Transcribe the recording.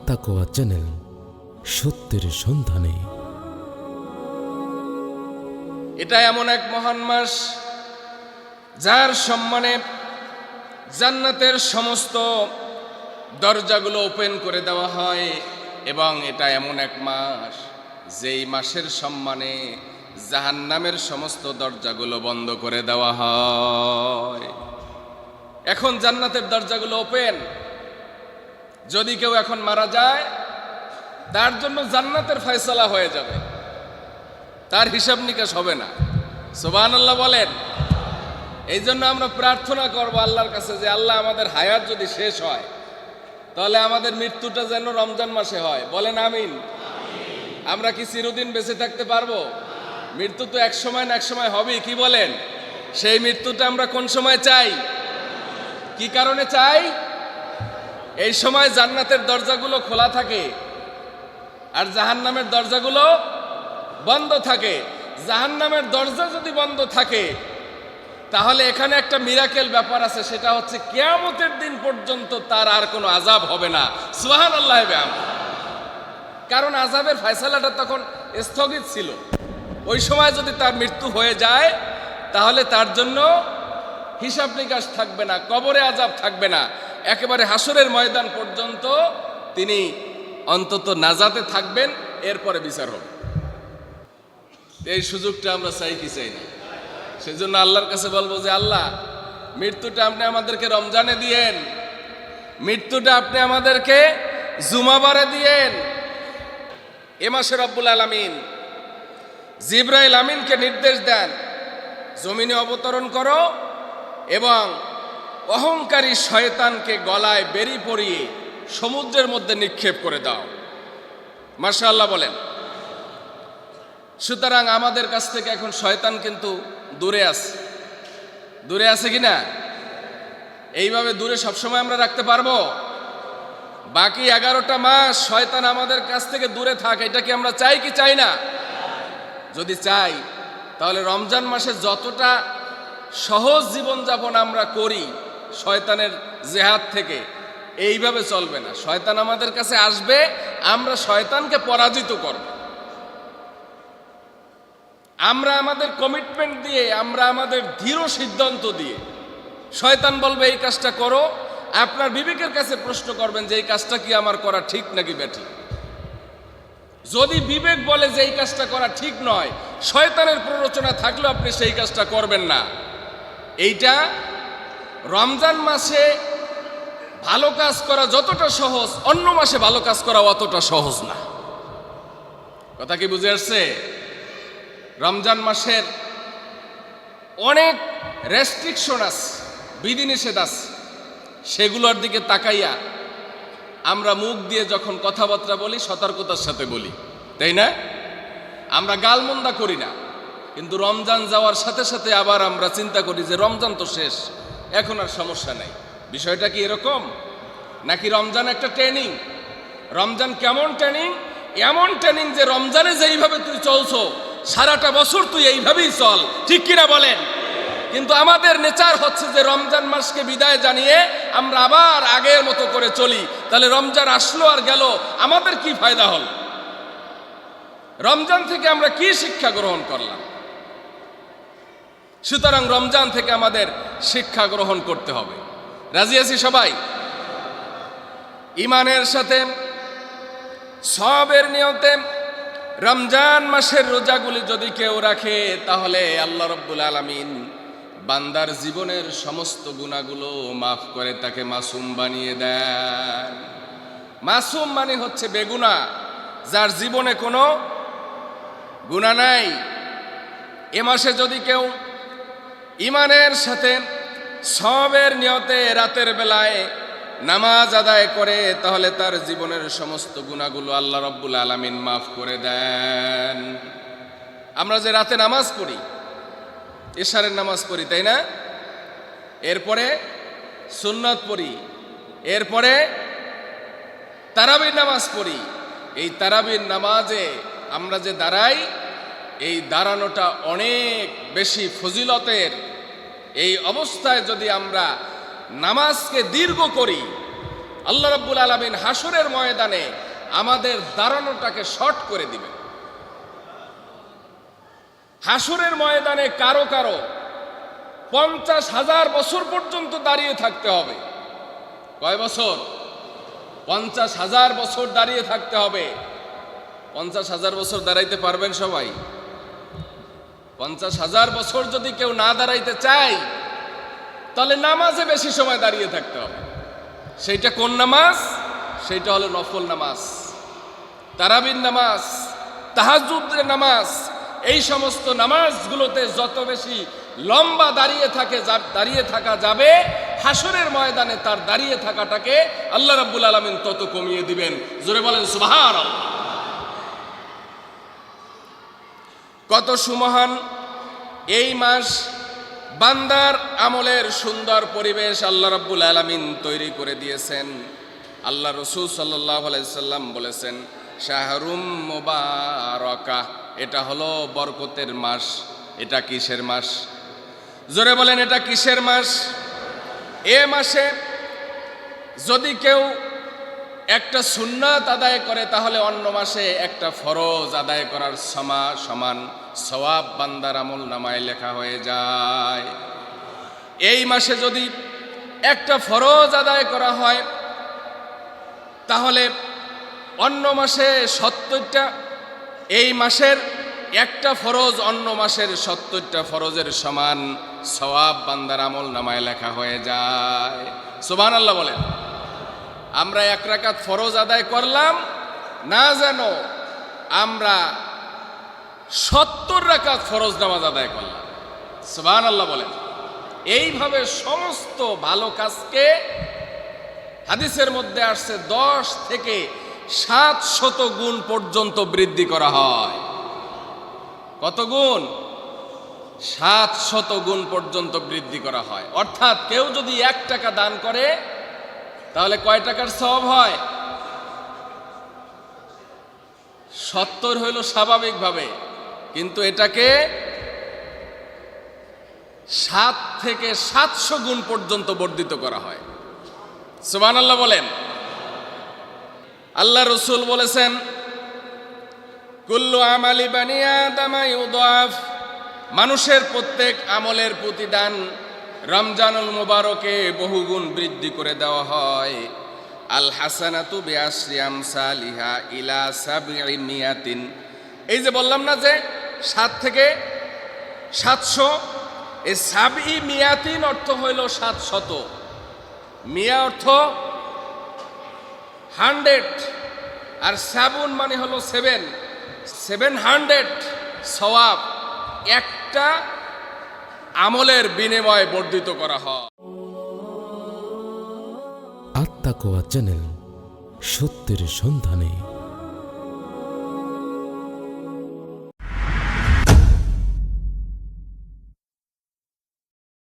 তাকওয়া চ্যানেল, সত্যের সন্ধানে। এটা এমন এক মহান মাস যার সম্মানে জান্নাতের সমস্ত দরজাগুলো ওপেন করে দেওয়া হয়, এবং এটা এমন এক মাস যেই মাসের সম্মানে জাহান্নামের সমস্ত দরজাগুলো বন্ধ করে দেওয়া হয়। এখন জান্নাতের দরজাগুলো ওপেন। যদি কেউ এখন মারা যায়, তার জন্য জান্নাতের ফয়সালা হয়ে যাবে, তার হিসাব নিকাশ হবে না। সুবহানাল্লাহ বলেন। এই জন্য আমরা প্রার্থনা করব আল্লাহর কাছে যে আল্লাহ, আমাদের হায়াত যদি শেষ হয় তাহলে আমাদের মৃত্যুটা যেন রমজান মাসে হয়। বলেন আমিন। আমরা কি চিরদিন বেঁচে থাকতে পারবো? মৃত্যু তো এক সময় না এক সময় হবেই, কি বলেন? সেই মৃত্যুটা আমরা কোন সময় চাই? কি কারণে চাই? এই সময় জান্নাতের দরজাগুলো খোলা থাকে আর জাহান্নামের দরজাগুলো বন্ধ থাকে। জাহান্নামের দরজা যদি বন্ধ থাকে তাহলে এখানে একটা মিরাকেল ব্যাপার আছে, সেটা হচ্ছে কিয়ামতের দিন পর্যন্ত তার আর কোনো আযাব হবে না। সুবহানাল্লাহ। কারণ আযাবের ফয়সালাটা তখন স্থগিত ছিল। ওই সময় যদি তার মৃত্যু হয়ে যায় তাহলে তার জন্য হিসাব নিকাশ থাকবে না, কবরে আযাব থাকবে না। একেবারে হাসরের ময়দান পর্যন্ত তিনি অন্তত নাজাতে থাকবেন, এরপরে বিচার হবে। এই সুযোগটা আমরা চাই কি চাই না? সেজন্য আল্লাহর কাছে বলবো যে আল্লাহ, মৃত্যুটা আপনি আমাদেরকে রমজানে দিয়েন, মৃত্যুটা আপনি আমাদেরকে জুমাবারে দিয়েন। এ মাসে রব্বুল আলামিন জিবরাইল আমিনকে নির্দেশ দেন, জমিনে অবতরণ করো এবং অহংকারী শয়তানকে গলায় বেড়ি পরিয়ে সমুদ্রের মধ্যে নিক্ষেপ করে দাও। মাশাআল্লাহ বলেন। সুতরাং আমাদের কাছ থেকে এখন শয়তান কিন্তু দূরে আছে। দূরে আছে কিনা? এইভাবে দূরে সবসময় আমরা রাখতে পারবো? বাকি 11টা মাস শয়তান আমাদের কাছ থেকে দূরে থাক, এটা কি আমরা চাই কি চাই না? যদি চাই তাহলে রমজান মাসে যতটা সহজ জীবনযাপন আমরা করি শয়তানের জেহাদ থেকে, এইভাবে চলবে না। শয়তান আমাদের কাছে আসবে, আমরা শয়তানকে পরাজিত করব। আমরা আমাদের কমিটমেন্ট দিয়ে, আমরা আমাদের দৃঢ় সিদ্ধান্ত দিয়ে, শয়তান বলবে এই কাজটা করো, আপনার বিবেকের কাছে প্রশ্ন করবেন যে এই কাজটা কি আমার করা ঠিক নাকি ব্যাঠিক। যদি বিবেক বলে যে এই কাজটা করা ঠিক নয়, শয়তানের প্ররোচনা থাকলেও আপনি সেই কাজটা করবেন না। এইটা রমজান মাসে ভালো কাজ করা যতটা সহজ, অন্য মাসে ভালো কাজ করা অতটা সহজ না। কথা কি বুঝে আসছে? রমজান মাসের অনেক রেস্ট্রিকশন আছে, বিধিনিষেধ আছে, সেগুলোর দিকে তাকাইয়া আমরা মুখ দিয়ে যখন কথাবার্তা বলি সতর্কতার সাথে বলি, তাই না? আমরা গালমন্দা করি না, কিন্তু রমজান যাওয়ার সাথে সাথে আবার আমরা চিন্তা করি যে রমজান তো শেষ, এখন আর সমস্যা নাই। বিষয়টা কি এরকম? নাকি রমজান একটা ট্রেনিং? রমজান কেমন ট্রেনিং? এমন ট্রেনিং যে রমজানে যেইভাবে তুই চলছো সারাটা বছর তুই এইভাবেই চল, ঠিক কিনা বলেন? কিন্তু আমাদের নেচার হচ্ছে যে রমজান মাসকে বিদায় জানিয়ে আমরা আবার আগের মতো করে চলি। তাহলে রমজান আসলো আর গেল, আমাদের কি ফায়দা হল? রমজান থেকে আমরা কি শিক্ষা গ্রহণ করলাম? সুতরাং রমজান থেকে আমাদের শিক্ষা গ্রহণ করতে হবে। রাজি আছি সবাই? ইমানের সাথে সওয়াবের নিয়তে রমজান মাসের রোজাগুলি যদি কেউ রাখে তাহলে আল্লাহ রাব্বুল আলামিন বান্দার জীবনের সমস্ত গুনাহগুলো মাফ করে তাকে মাসুম বানিয়ে দেন। মাসুম মানে হচ্ছে বেগুনা, যার জীবনে কোনো গুনাহ নাই। এ মাসে যদি কেউ ইমানের সাথে সওয়াবের নিয়তে রাতের বেলায় নামাজ আদায় করে তাহলে তার জীবনের সমস্ত গুনাহগুলো আল্লাহ রাব্বুল আলামিন মাফ করে দেন। আমরা যে রাতে নামাজ পড়ি, এশারের নামাজ পড়ি, তাই না? এরপরে সুন্নত পড়ি, এরপরে তারাবির নামাজ পড়ি। এই তারাবির নামাজে আমরা যে দাঁড়াই, এই দাঁড়ানোটা অনেক বেশি ফজিলতের। এই অবস্থায় যদি আমরা নামাজকে দীর্ঘ করি আল্লাহ রাব্বুল আলামিন হাসরের ময়দানে আমাদের দাঁড়ানোটাকে শর্ট করে দিবেন। হাসরের ময়দানে কারো কারো 50,000 বছর পর্যন্ত দাঁড়িয়ে থাকতে হবে। কয় বছর? 50,000 বছর দাঁড়িয়ে থাকতে হবে। 50,000 বছর দাঁড়াইতে পারবেন সবাই? 50,000 বছর যদি কেউ না দাঁড়াইতে চায়, তাহলে নামাজে বেশি সময় দাঁড়িয়ে থাকতে হবে। সেইটা কোন নামাজ? সেইটা হলো নফল নামাজ, তারাবির নামাজ, তাহাজ্জুদের নামাজ। এই সমস্ত নামাজগুলোতে যত বেশি লম্বা দাঁড়িয়ে থাকা যাবে, হাসরের ময়দানে তার দাঁড়িয়ে থাকাটাকে আল্লাহ রাব্বুল আলামিন তত কমিয়ে দিবেন। জোরে বলেন সুবহানাল্লাহ। কত সুমহান এই মাস! বান্দার আমলের সুন্দর পরিবেশ আল্লাহ রাব্বুল আলামিন তৈরি করে দিয়েছেন। আল্লাহ রাসূল সাল্লাল্লাহু আলাইহি সাল্লাম বলেছেন, শাহরুম মুবারাকা, এটা হলো বরকতের মাস। এটা কিসের মাস? জোরে বলেন, এটা কিসের মাস? এ মাসে যদি কেউ একটা সুন্নাত আদায় করে, তাহলে অন্য মাসে একটা ফরজ আদায় করার সমান সওয়াব বান্দার আমল নামায় লেখা হয়ে যায়। এই মাসে যদি একটা ফরজ আদায় করা হয়, তাহলে অন্য মাসে 70টা, এই মাসের একটা ফরজ অন্য মাসের 70টা ফরজের সমান সওয়াব বান্দার আমল নামায় লেখা হয়ে যায়। সুবহানাল্লাহ বলেন। আমরা 1 রাকাত ফরজ আদায় করলাম, না যেন আমরা 70 রাকাত ফরজ নামাজ আদায় করলাম। সুবহানাল্লাহ বলেন। এইভাবে সমস্ত ভালো কাজকে হাদিসের মধ্যে আসছে 10 থেকে 700 গুণ পর্যন্ত বৃদ্ধি করা হয়। কত গুণ? 700 গুণ পর্যন্ত বৃদ্ধি করা হয়। অর্থাৎ কেউ যদি 1 টাকা দান করে, তাহলে কয় টাকার সওয়াব হয়? 70 হইল স্বাভাবিকভাবে, কিন্তু এটাকে 7 থেকে 700 গুণ পর্যন্ত বর্ধিত করা হয়। সুবহানাল্লাহ বলেন। আল্লাহ রাসূল বলেছেন, কুল্লু আমালি বানি আদম ইউদাফ, মানুষের প্রত্যেক আমলের প্রতিদান রমজানুল মুবারকে বহুগুণ বৃদ্ধি করে দেওয়া হয়। আল হাসানাতু বিআশরি আমসালিহা ইলা 700। এই যে বললাম না যে 7 থেকে 700, এই 700 অর্থ হইল 700, মিয়া অর্থ 100, আর 7 মানে হলো 700 সওয়াব একটা আমলের বিনিময়ে বর্ধিত করা হয়। আত্মাকোয়া চ্যানেল, সত্যের সন্ধানে।